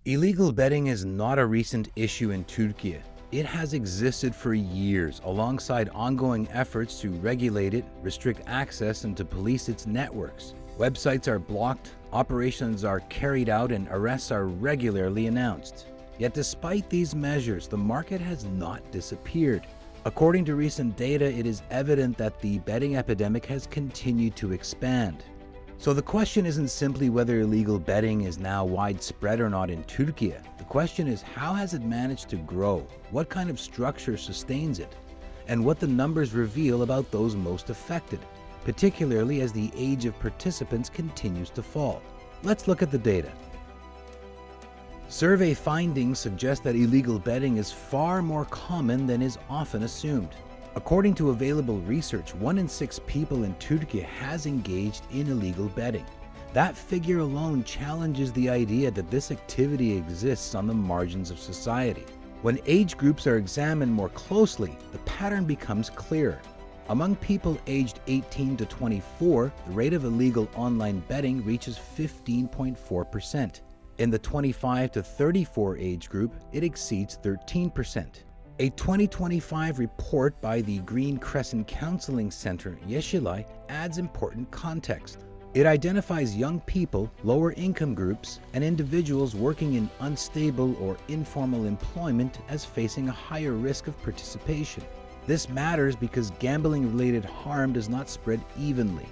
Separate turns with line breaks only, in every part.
Illegal betting is not a recent issue in Türkiye. It has existed for years, alongside ongoing efforts to regulate it, restrict access, and to police its networks. Websites are blocked, operations are carried out, and arrests are regularly announced. Yet despite these measures, the market has not disappeared. According to recent data, it is evident that the betting epidemic has continued to expand. So the question isn't simply whether illegal betting is now widespread or not in Türkiye. The question is, how has it managed to grow? What kind of structure sustains it? And what the numbers reveal about those most affected, particularly as the age of participants continues to fall. Let's look at the data. Survey findings suggest that illegal betting is far more common than is often assumed. According to available research, 1 in 6 people in Türkiye has engaged in illegal betting. That figure alone challenges the idea that this activity exists on the margins of society. When age groups are examined more closely, the pattern becomes clearer. Among people aged 18 to 24, the rate of illegal online betting reaches 15.4%. In the 25 to 34 age group, it exceeds 13%. A 2025 report by the Green Crescent Counseling Center, Yeşilay, adds important context. It identifies young people, lower income groups, and individuals working in unstable or informal employment as facing a higher risk of participation. This matters because gambling-related harm does not spread evenly.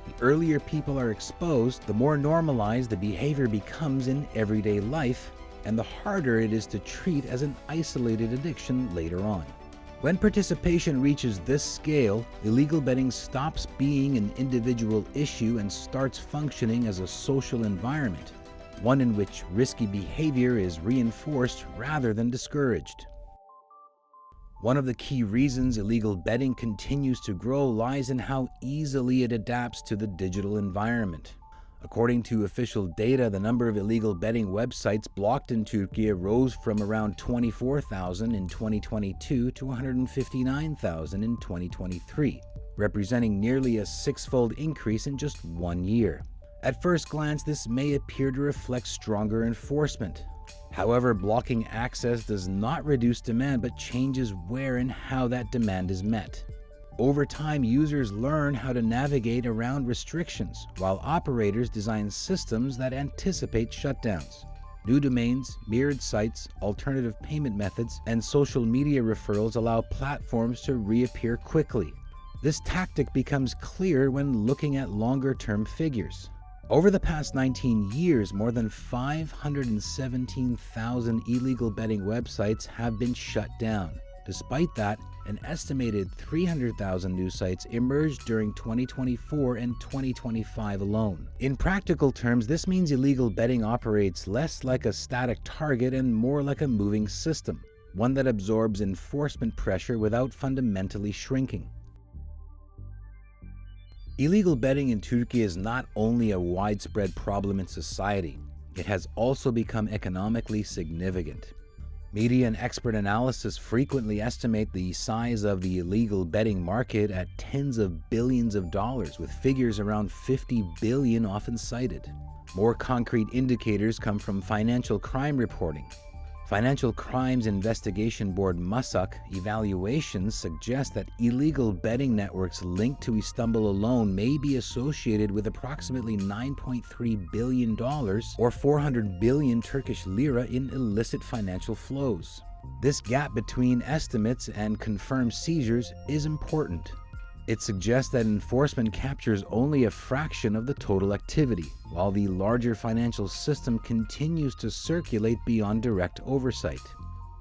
The earlier people are exposed, the more normalized the behavior becomes in everyday life, and the harder it is to treat as an isolated addiction later on. When participation reaches this scale, illegal betting stops being an individual issue and starts functioning as a social environment, one in which risky behavior is reinforced rather than discouraged. One of the key reasons illegal betting continues to grow lies in how easily it adapts to the digital environment. According to official data, the number of illegal betting websites blocked in Türkiye rose from around 24,000 in 2022 to 159,000 in 2023, representing nearly a six-fold increase in just 1 year. At first glance, this may appear to reflect stronger enforcement. However, blocking access does not reduce demand but changes where and how that demand is met. Over time, users learn how to navigate around restrictions, while operators design systems that anticipate shutdowns. New domains, mirrored sites, alternative payment methods, and social media referrals allow platforms to reappear quickly. This tactic becomes clear when looking at longer-term figures. Over the past 19 years, more than 517,000 illegal betting websites have been shut down. Despite that, an estimated 300,000 new sites emerged during 2024 and 2025 alone. In practical terms, this means illegal betting operates less like a static target and more like a moving system, one that absorbs enforcement pressure without fundamentally shrinking. Illegal betting in Türkiye is not only a widespread problem in society, it has also become economically significant. Media and expert analysis frequently estimate the size of the illegal betting market at tens of billions of dollars, with figures around 50 billion often cited. More concrete indicators come from financial crime reporting. Financial Crimes Investigation Board (MASAK) evaluations suggest that illegal betting networks linked to Istanbul alone may be associated with approximately $9.3 billion or 400 billion Turkish lira in illicit financial flows. This gap between estimates and confirmed seizures is important. It suggests that enforcement captures only a fraction of the total activity, while the larger financial system continues to circulate beyond direct oversight.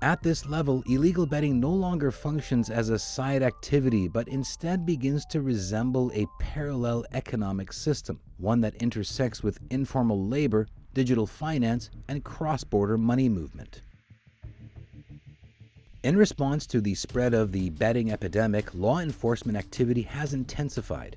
At this level, illegal betting no longer functions as a side activity, but instead begins to resemble a parallel economic system, one that intersects with informal labor, digital finance, and cross-border money movement. In response to the spread of the betting epidemic, law enforcement activity has intensified.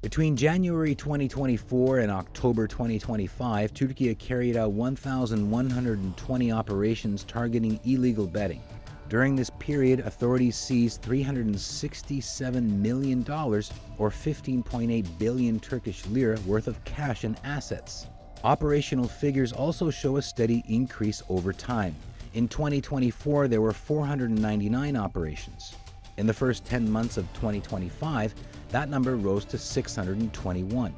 Between January 2024 and October 2025, Türkiye carried out 1,120 operations targeting illegal betting. During this period, authorities seized $367 million or 15.8 billion Turkish lira worth of cash and assets. Operational figures also show a steady increase over time. In 2024, there were 499 operations. In the first 10 months of 2025, that number rose to 621.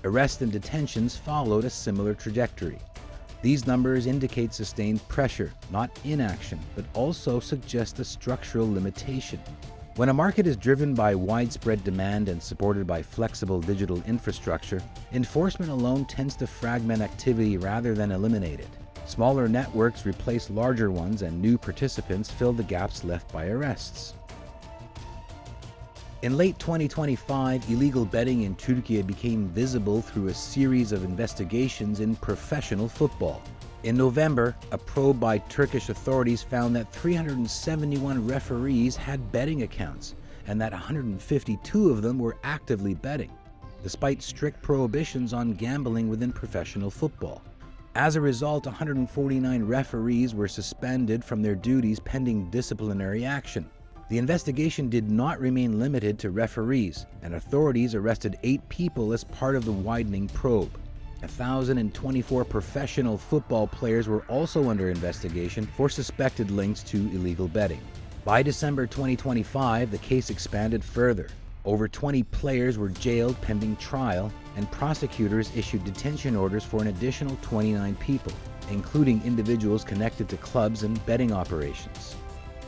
Arrests and detentions followed a similar trajectory. These numbers indicate sustained pressure, not inaction, but also suggest a structural limitation. When a market is driven by widespread demand and supported by flexible digital infrastructure, enforcement alone tends to fragment activity rather than eliminate it. Smaller networks replace larger ones, and new participants fill the gaps left by arrests. In late 2025, illegal betting in Türkiye became visible through a series of investigations in professional football. In November, a probe by Turkish authorities found that 371 referees had betting accounts, and that 152 of them were actively betting, despite strict prohibitions on gambling within professional football. As a result, 149 referees were suspended from their duties pending disciplinary action. The investigation did not remain limited to referees, and authorities arrested 8 people as part of the widening probe. 1,024 professional football players were also under investigation for suspected links to illegal betting. By December 2025, the case expanded further. Over 20 players were jailed pending trial, and prosecutors issued detention orders for an additional 29 people, including individuals connected to clubs and betting operations.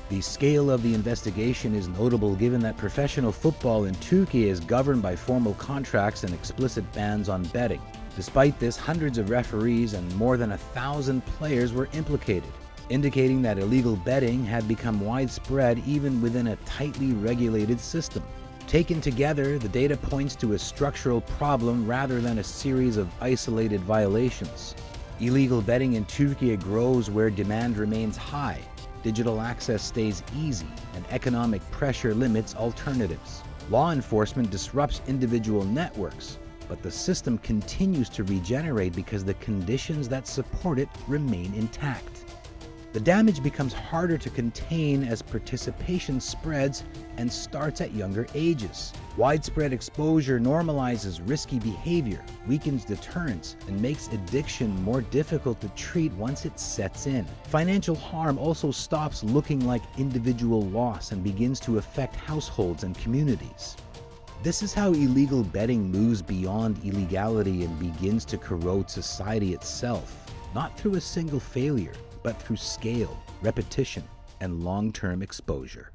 The scale of the investigation is notable given that professional football in Türkiye is governed by formal contracts and explicit bans on betting. Despite this, hundreds of referees and more than 1,000 players were implicated, indicating that illegal betting had become widespread even within a tightly regulated system. Taken together, the data points to a structural problem rather than a series of isolated violations. Illegal betting in Türkiye grows where demand remains high. Digital access stays easy, and economic pressure limits alternatives. Law enforcement disrupts individual networks, but the system continues to regenerate because the conditions that support it remain intact. The damage becomes harder to contain as participation spreads and starts at younger ages. Widespread exposure normalizes risky behavior, weakens deterrence, and makes addiction more difficult to treat once it sets in. Financial harm also stops looking like individual loss and begins to affect households and communities. This is how illegal betting moves beyond illegality and begins to corrode society itself, not through a single failure, but through scale, repetition, and long-term exposure.